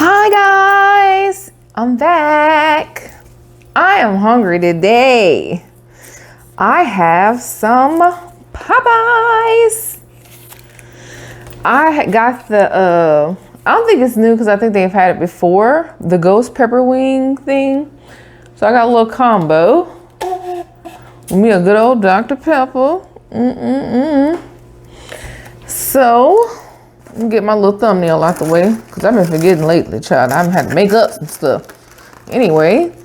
Hi guys, I'm back. I am hungry today. I have some Popeyes. I got the, I don't think it's new because I think they've had it before, the ghost pepper wing thing. So I got a little combo. With me a good old Dr. Pepper. So, let me get my little thumbnail out the way because I've been forgetting lately, child. I've had to make up some stuff. Anyway.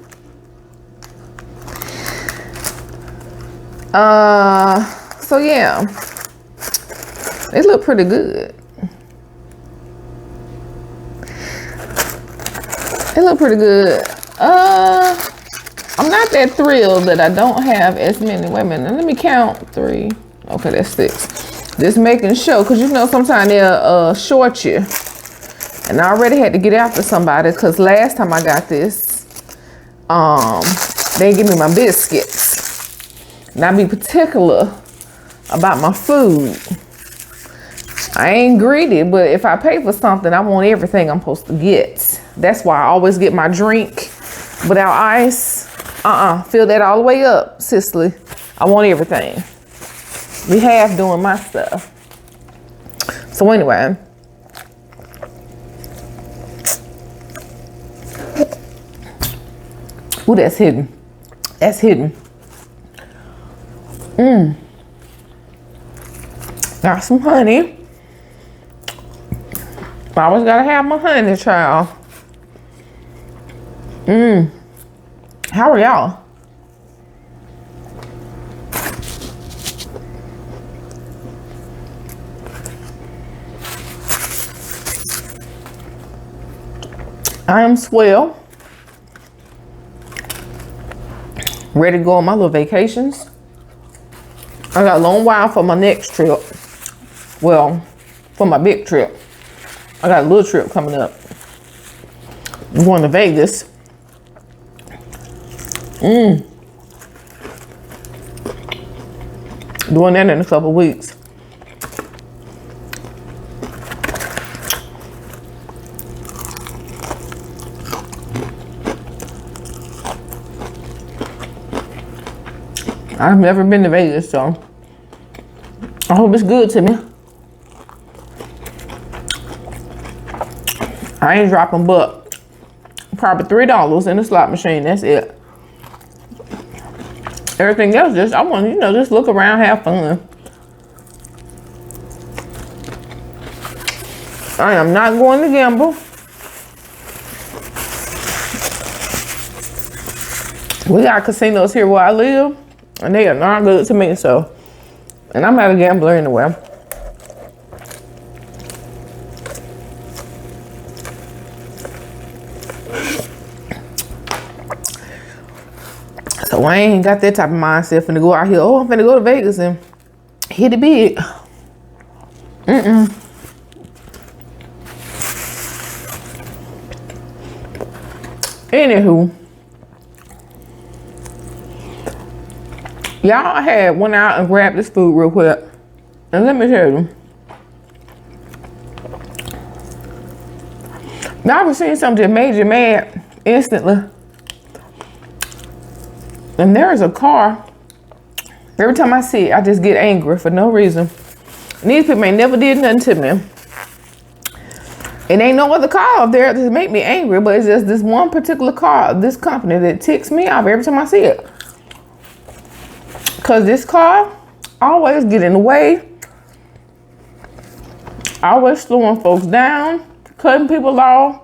So yeah. They look pretty good. They look pretty good. I'm not that thrilled that I don't have as many women. Let me count 3. Okay, that's 6. Just making sure, because you know sometimes they'll short you. And I already had to get after somebody because last time I got this, they give me my biscuits. And I be particular about my food. I ain't greedy, but if I pay for something, I want everything I'm supposed to get. That's why I always get my drink without ice. Fill that all the way up, Cicely. I want everything. Be half doing my stuff. So anyway. Ooh, that's hidden. That's hidden. Got some honey. I always gotta have my honey, child. How are y'all? I am swell. Ready to go on my little vacations. I got a long while for my next trip. Well, for my big trip. I got a little trip coming up. I'm going to Vegas. Doing that in a couple weeks. I've never been to Vegas, so I hope it's good to me. I ain't dropping but probably $3 in the slot machine. That's it. Everything else, just I want just look around, have fun. I am not going to gamble. We got casinos here where I live, and they are not good to me. So, and I'm not a gambler anyway. So I ain't got that type of mindset finna go out here. Oh, I'm finna go to Vegas and hit it big. Anywho, y'all went out and grabbed this food real quick. And let me tell you. Y'all ever seen something that made you mad instantly? And there is a car, every time I see it, I just get angry for no reason. And these people ain't never did nothing to me. And ain't no other car out there to make me angry, but it's just this one particular car, this company that ticks me off every time I see it. Cause this car always get in the way, always slowing folks down, cutting people off.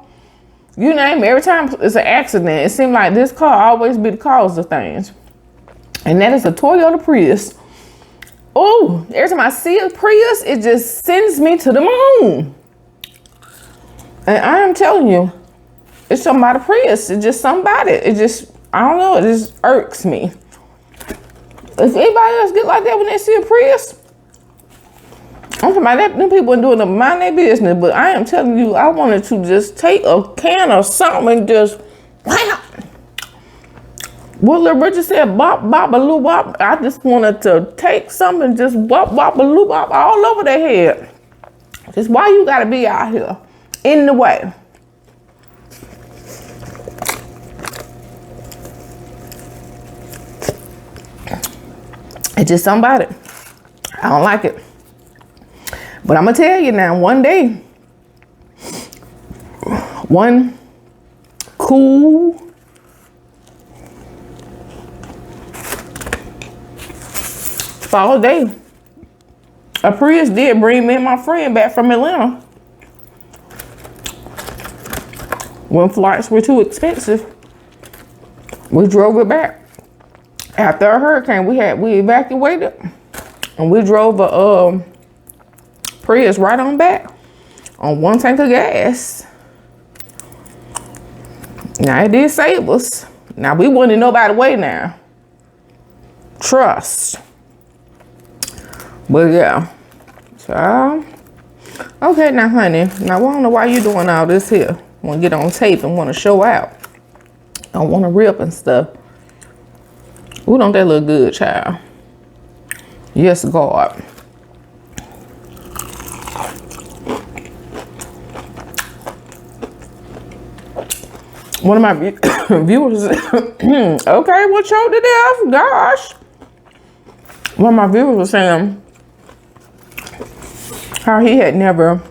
You name it, every time it's an accident, it seems like this car always be the cause of things. And that is a Toyota Prius. Oh, every time I see a Prius, it just sends me to the moon. And I am telling you, it's somebody Prius. It's just somebody. It just, I don't know, it just irks me. If anybody else get like that when they see a Prius, I'm talking about that, them people doing the mind their business, but I am telling you, I wanted to just take a can of something and just, wow. What little Richard said, bop, bop, a loo, bop. I just wanted to take something and just bop, bop, a loo, bop all over their head. Just why you gotta be out here in the way. It's just something about it. I don't like it. But I'm gonna tell you now, one day, one cool fall day, a Prius did bring me and my friend back from Atlanta when flights were too expensive. We drove it back. After a hurricane, we evacuated and we drove a Prius right on back on 1 tank of gas. Now it did save us. Now we wouldn't know by the way now. Trust. But yeah. So okay now honey. Now I don't know why you doing all this here. Want to get on tape and want to show out. Don't want to rip and stuff. Ooh, don't that look good, child? Yes, God. One of my viewers, okay, what choked to death? Gosh. One of my viewers was saying how he had never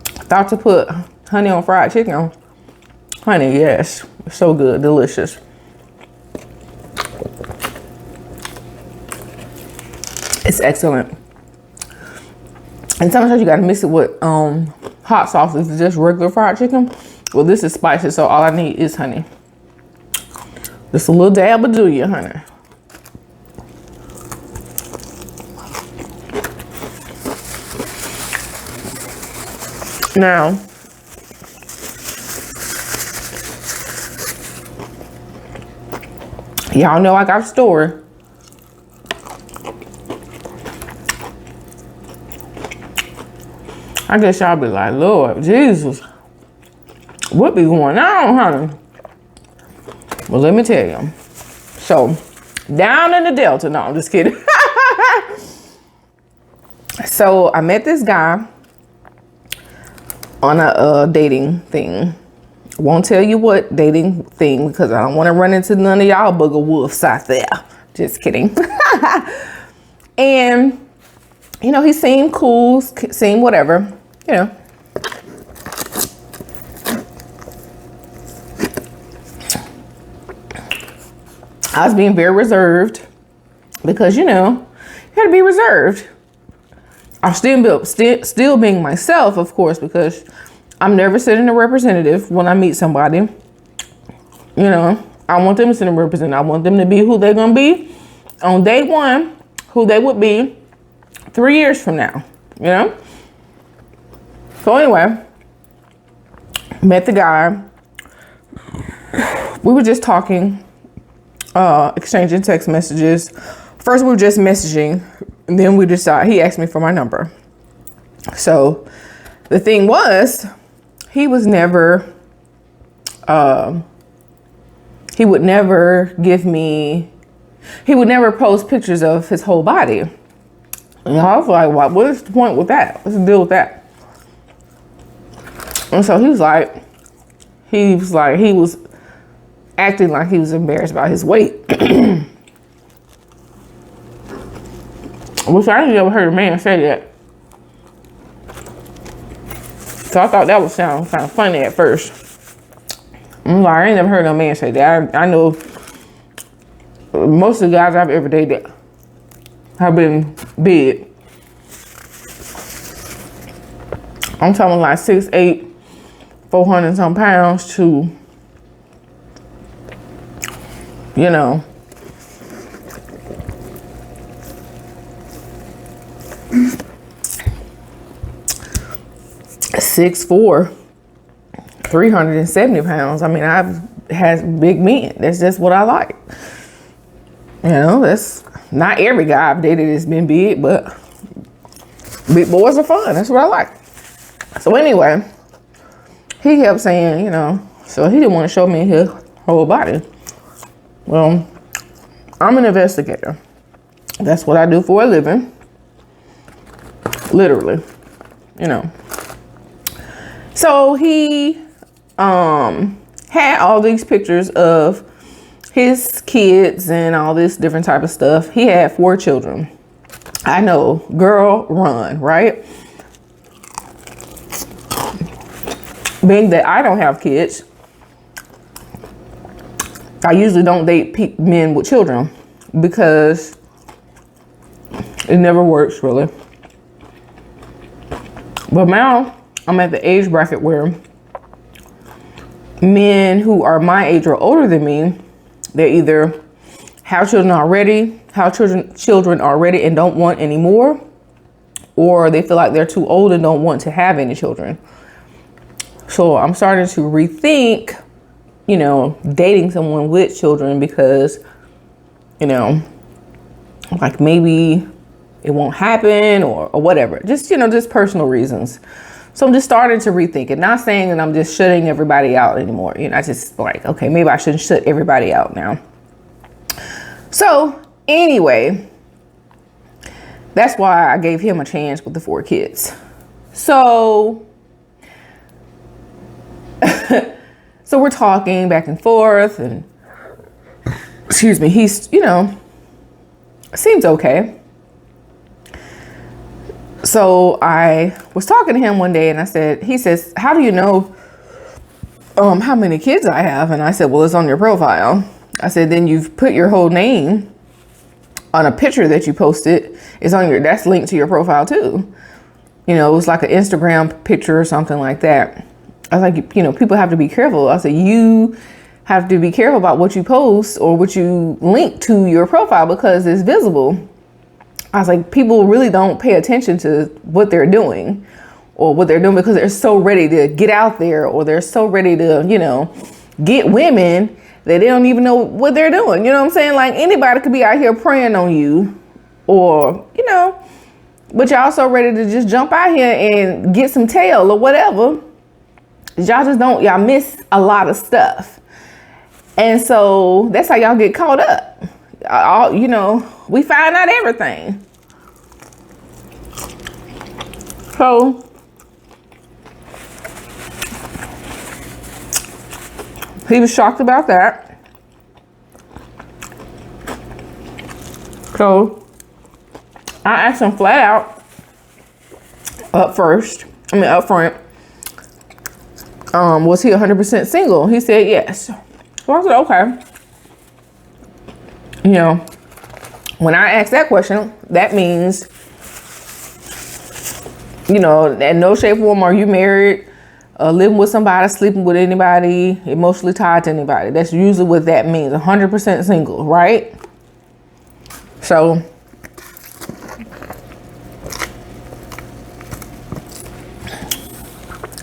thought to put honey on fried chicken. Honey, yes, so good, delicious. It's excellent. And sometimes you gotta mix it with hot sauce. If it's just regular fried chicken, well, this is spicy, so all I need is honey. Just a little dab of do you, honey. Now, y'all know I got a story. I guess y'all be like, Lord Jesus, what be going on, honey? Well, let me tell you. So, down in the Delta, no, I'm just kidding. So, I met this guy on a dating thing. Won't tell you what dating thing because I don't want to run into none of y'all booger wolves out there. Just kidding. And, you know, he seemed cool, seemed whatever, you know. I was being very reserved because, you know, you gotta be reserved. I'm still being myself, of course, because I'm never sitting a representative when I meet somebody. You know, I want them to sit a representative. I want them to be who they're gonna be on day one, who they would be 3 years from now, you know? So anyway, met the guy. We were just talking, exchanging text messages. First we were just messaging, and then we decided, he asked me for my number. So the thing was, he was never, he would never post pictures of his whole body. And I was like, what is the point with that? What's the deal with that? And so he was acting like he was embarrassed about his weight. Which I ain't never heard a man say that. So I thought that would sound kind of funny at first. I'm like, I ain't never heard no man say that. I know most of the guys I've ever dated have been big. I'm talking like 6'8", 400 some pounds to, you know, 6'4", 370 pounds. I mean, I've had big men. That's just what I like. You know, that's not every guy I've dated has been big, but big boys are fun. That's what I like. So anyway, he kept saying, you know, so he didn't want to show me his whole body. Well, I'm an investigator. That's what I do for a living. Literally, you know. So he had all these pictures of his kids and all this different type of stuff. He had 4 children. I know, girl, run, right? Being that I don't have kids, I usually don't date men with children because it never works really. But now I'm at the age bracket where men who are my age or older than me, they either have children already and don't want any more, or they feel like they're too old and don't want to have any children. So I'm starting to rethink, dating someone with children because, like maybe it won't happen or whatever. Just personal reasons. So I'm just starting to rethink it. Not saying that I'm just shutting everybody out anymore. I just like, okay, maybe I shouldn't shut everybody out now. So anyway, that's why I gave him a chance with the 4 kids. So so we're talking back and forth and excuse me, he's, seems okay. So I was talking to him one day and he says, how do you know how many kids I have? And I said, well, it's on your profile. I said, then you've put your whole name on a picture that you posted. That's linked to your profile too. It was like an Instagram picture or something like that. I was like, people have to be careful. I said, you have to be careful about what you post or what you link to your profile because it's visible. I was like, people really don't pay attention to what they're doing because they're so ready to get out there or they're so ready to, get women that they don't even know what they're doing. You know what I'm saying? Like anybody could be out here preying on you or, but y'all so ready to just jump out here and get some tail or whatever. Y'all miss a lot of stuff. And so that's how y'all get caught up. We find out everything. So he was shocked about that. So I asked him flat out up front, was he 100% single? He said yes. So I said, okay. When I asked that question, that means, in no shape or form are you married, living with somebody, sleeping with anybody, emotionally tied to anybody. That's usually what that means, 100% single, right? So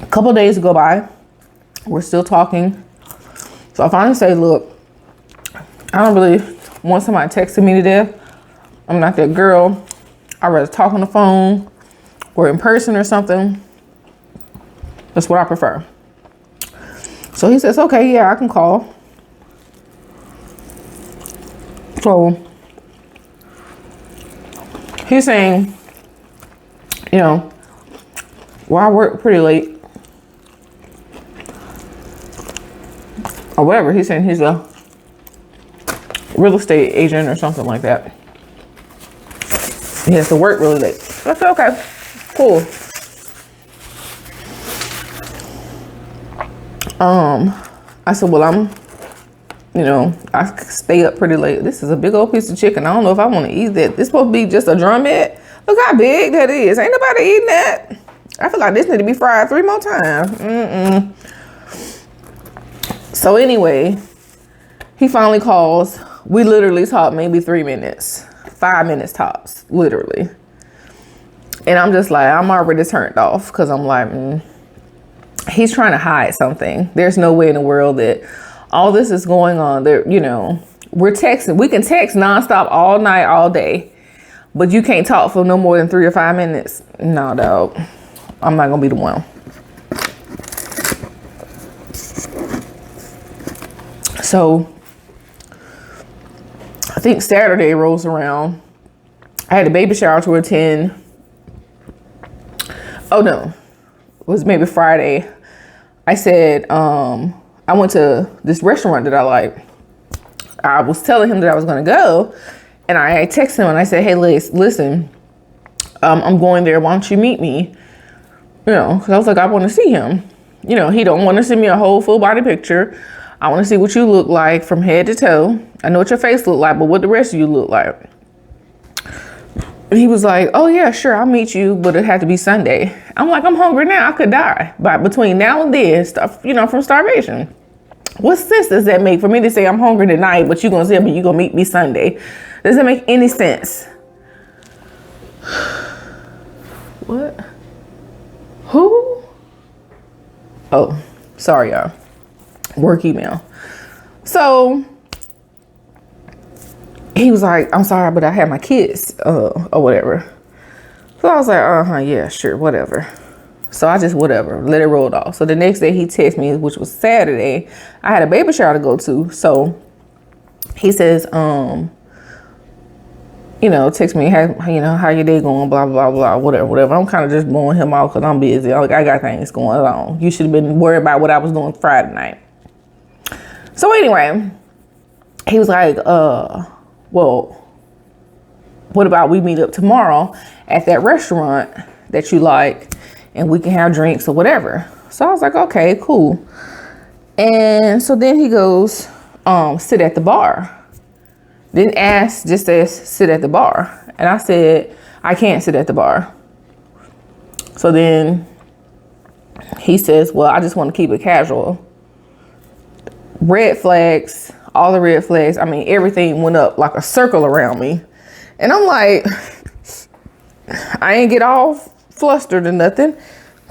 a couple days go by, we're still talking. So I finally say, look, I don't really want somebody texting me to death. I'm not that girl. I'd rather talk on the phone or in person or something. That's what I prefer. So he says, okay, yeah, I can call. So he's saying, well, I work pretty late. Or whatever. He's saying he's a real estate agent or something like that. He has to work really late. I said, okay, cool. I said, well, I stay up pretty late. This is a big old piece of chicken. I don't know if I want to eat that. This supposed to be just a drumhead. Look how big that is. Ain't nobody eating that. I feel like this need to be fried 3 more times. So anyway, he finally calls. We literally talked maybe 3 minutes, 5 minutes tops, literally. And I'm just like, I'm already turned off because I'm like, he's trying to hide something. There's no way in the world that all this is going on. There, we're texting. We can text nonstop all night, all day, but you can't talk for no more than 3 or 5 minutes. No, dog. I'm not gonna be the one. So I think Saturday rolls around. I had a baby shower to attend. Oh no, it was maybe Friday. I said, I went to this restaurant that I like. I was telling him that I was going to go, and I texted him and I said, hey, listen, I'm going there. Why don't you meet me? You know, because I was like, I want to see him. You know, he don't want to send me a whole full body picture. I want to see what you look like from head to toe. I know what your face look like, but what the rest of you look like. And he was like, oh yeah, sure, I'll meet you, but it had to be Sunday. I'm like, I'm hungry now. I could die between now and then, stuff, you know, from starvation. What sense does that make for me to say I'm hungry tonight, but you're going to say, but you're going to meet me Sunday? Does that make any sense? What? Who? Oh, sorry, y'all. Work email. So he was like, I'm sorry, but I had my kids, or whatever. So I was like, yeah, sure, whatever. So I just, whatever, let it roll off. So the next day he texted me, which was Saturday. I had a baby shower to go to. So he says, you know, text me, how your day going, blah, blah, blah, whatever. I'm kind of just blowing him out because I'm busy. I got things going on. You should have been worried about what I was doing Friday night. So anyway, he was like, well, what about we meet up tomorrow at that restaurant that you like, and we can have drinks or whatever. So I was like, okay, cool. And so then he goes, sit at the bar. Didn't ask, just says sit at the bar. And I said, I can't sit at the bar. So then he says, well, I just want to keep it casual. Red flags, all the red flags. I mean, everything went up like a circle around me. And I'm like, I ain't get all flustered or nothing.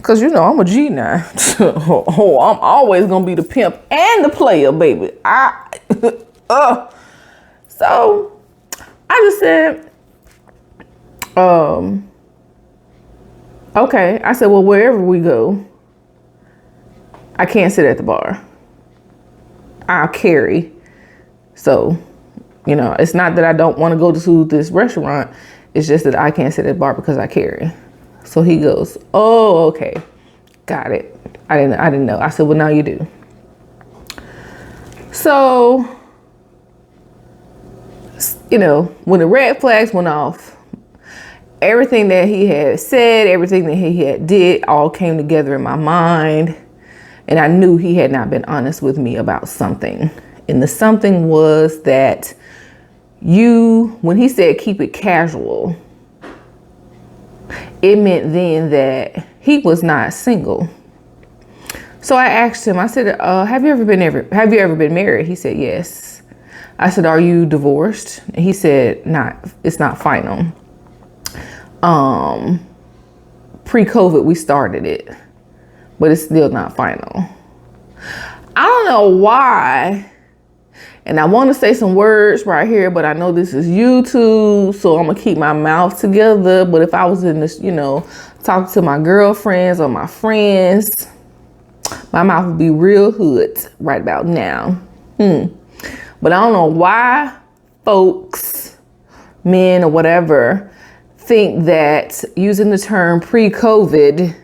Cause you know, I'm a G now. Oh, I'm always gonna be the pimp and the player, baby. So I just said, okay. I said, well, wherever we go, I can't sit at the bar. I'll carry. So, you know, it's not that I don't want to go to this restaurant. It's just that I can't sit at the bar because I carry. So he goes, oh, okay. Got it. I didn't know. I said, well, now you do. So, you know, when the red flags went off, everything that he had said, everything that he had did all came together in my mind. And I knew he had not been honest with me about something. And the something was that when he said keep it casual, it meant then that he was not single. So I asked him, I said, have you ever been married? He said, yes. I said, are you divorced? And he said, it's not final. Pre-COVID, we started it, but it's still not final. I don't know why. And I want to say some words right here, but I know this is YouTube, so I'm going to keep my mouth together. But if I was in this, you know, talking to my girlfriends or my friends, my mouth would be real hood right about now. But I don't know why folks, men or whatever, think that using the term pre-COVID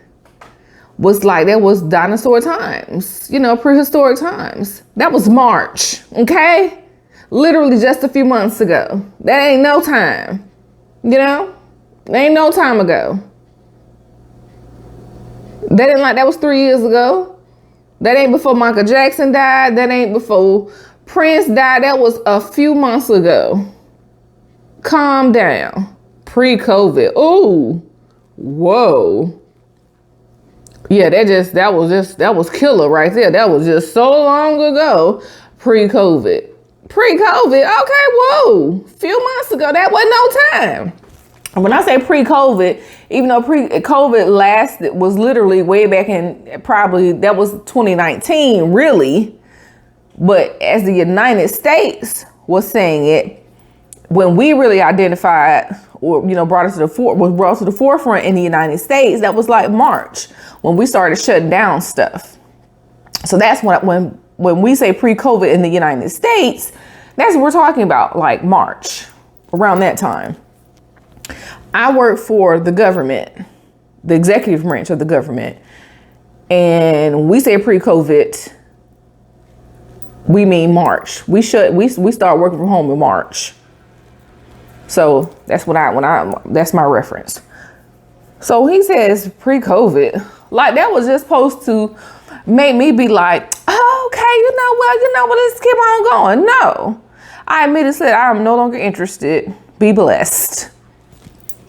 was like, that was dinosaur times, you know, prehistoric times. That was March, okay? Literally just a few months ago. That ain't no time, you know? That ain't no time ago. That was 3 years ago. That ain't before Michael Jackson died. That ain't before Prince died. That was a few months ago. Calm down. Pre-COVID. Ooh, whoa. Yeah, that was killer right there. That was just so long ago. Pre-COVID. Okay, whoa. Few months ago, that wasn't no time. And when I say pre-COVID, even though pre-COVID was literally way back in, probably that was 2019, really. But as the United States was saying it, when we really identified or, you know, brought to the forefront in the United States, that was like March when we started shutting down stuff. So that's when we say pre-COVID in the United States, that's what we're talking about, like March, around that time. I work for the government, the executive branch of the government. And we say pre-COVID, we mean March. We start working from home in March. So that's that's my reference. So he says pre-COVID, like that was just supposed to make me be like, oh, okay, you know what, let's keep on going. No, I immediately said, I'm no longer interested. Be blessed.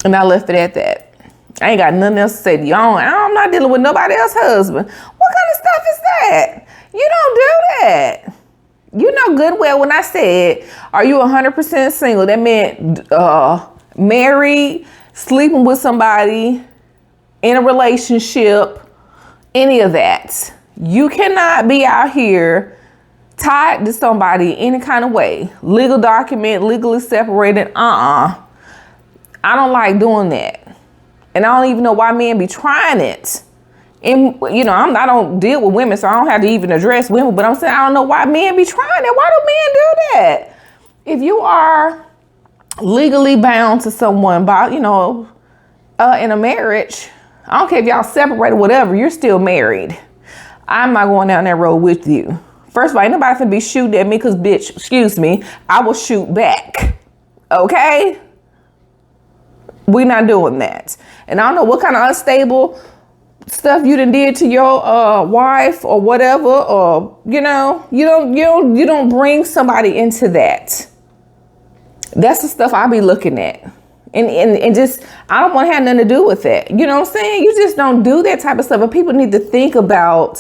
And I left it at that. I ain't got nothing else to say to you. I'm not dealing with nobody else's husband. What kind of stuff is that? You don't do that. You know good well when I said, are you 100% single? That meant married, sleeping with somebody, in a relationship, any of that. You cannot be out here tied to somebody any kind of way. Legal document, legally separated. I don't like doing that. And I don't even know why men be trying it. And, you know, I don't deal with women, so I don't have to even address women. But I'm saying I don't know why men be trying it. Why do men do that? If you are legally bound to someone by, you know, in a marriage, I don't care if y'all separated, whatever, you're still married. I'm not going down that road with you. First of all, ain't nobody finna be shooting at me because, bitch, excuse me, I will shoot back. Okay? We're not doing that. And I don't know what kind of unstable stuff you done did to your wife or whatever, or you don't bring somebody into that. That's the stuff I be looking at. And just, I don't want to have nothing to do with that. You know what I'm saying? You just don't do that type of stuff. But people just need to think about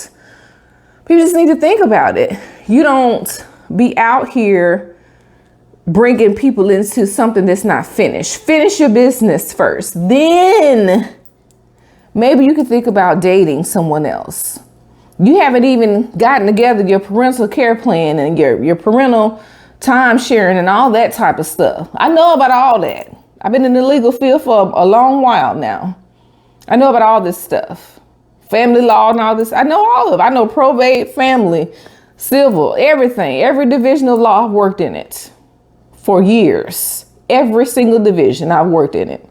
it. You don't be out here bringing people into something that's not finished. Finish your business first. Then maybe you can think about dating someone else. You haven't even gotten together your parental care plan and your parental time sharing and all that type of stuff. I know about all that. I've been in the legal field for a long while now. I know about all this stuff. Family law and all this. I know all of it. I know probate, family, civil, everything. Every division of law, I've worked in it for years. Every single division, I've worked in it.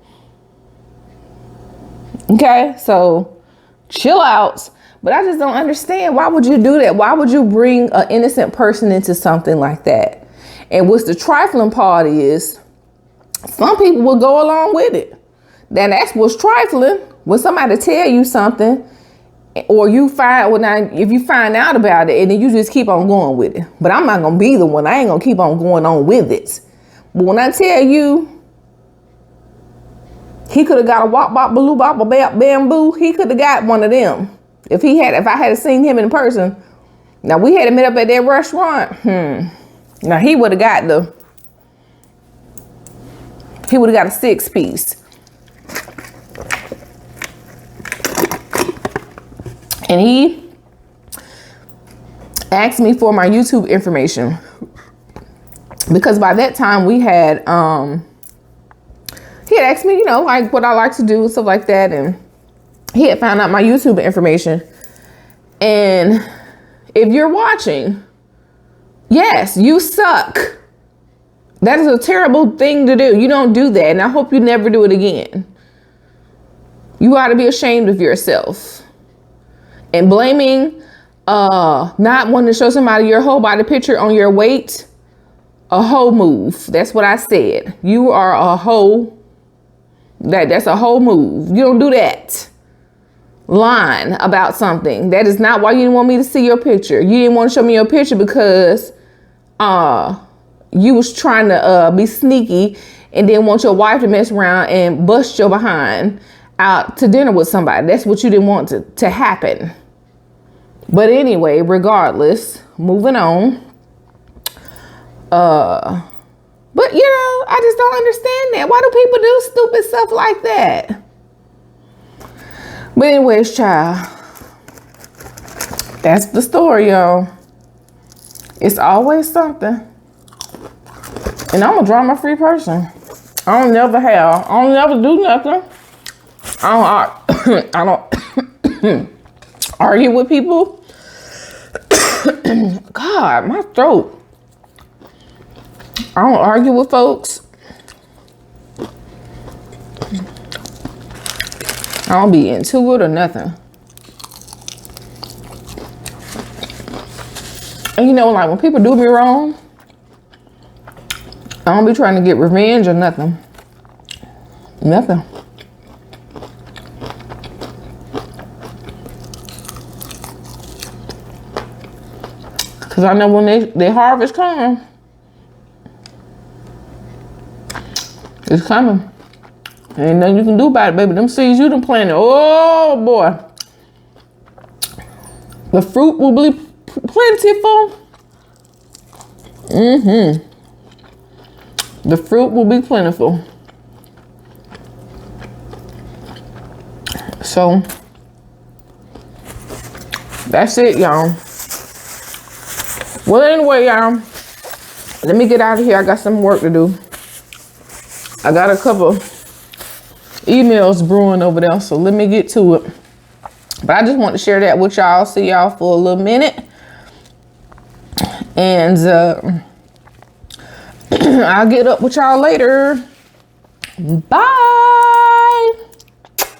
Okay, so chill out. But I just don't understand. Why would you do that? Why would you bring an innocent person into something like that? And what's the trifling part is, some people will go along with it. Then that's what's trifling. When somebody tell you something, or if you find out about it, and then you just keep on going with it. But I'm not gonna be the one. I ain't gonna keep on going on with it. But when I tell you, he could have got a wop bop baloo bop a bamboo. He could have got one of them if I had seen him in person. Now we had met up at that restaurant. Now he would have got a 6-piece. And he asked me for my YouTube information because by that time we had, he had asked me, like what I like to do and stuff like that. And he had found out my YouTube information. And if you're watching, yes, you suck. That is a terrible thing to do. You don't do that. And I hope you never do it again. You ought to be ashamed of yourself. And blaming, not wanting to show somebody your whole body picture on your weight, a hoe move. That's what I said. You are a hoe. That's a hoe move. You don't do that. Lying about something. That is not why you didn't want me to see your picture. You didn't want to show me your picture because you was trying to be sneaky and then want your wife to mess around and bust your behind out to dinner with somebody. That's what you didn't want to happen. But anyway, regardless, moving on. But I just don't understand that. Why do people do stupid stuff like that? But anyways, child, that's the story, y'all. It's always something. And I'm a drama-free person. I don't never do nothing. I don't argue with people. God, my throat. I don't argue with folks. I don't be into it or nothing. And you know, like when people do me wrong, I don't be trying to get revenge or nothing. Nothing. Cause I know when they harvest come, it's coming. Ain't nothing you can do about it, baby. Them seeds you done planted, oh boy. The fruit will be plentiful. The fruit will be plentiful. So, that's it, y'all. Well, anyway, y'all, let me get out of here. I got some work to do. I got a couple emails brewing over there, so let me get to it. But I just want to share that with y'all. See y'all for a little minute. And I'll get up with y'all later. Bye.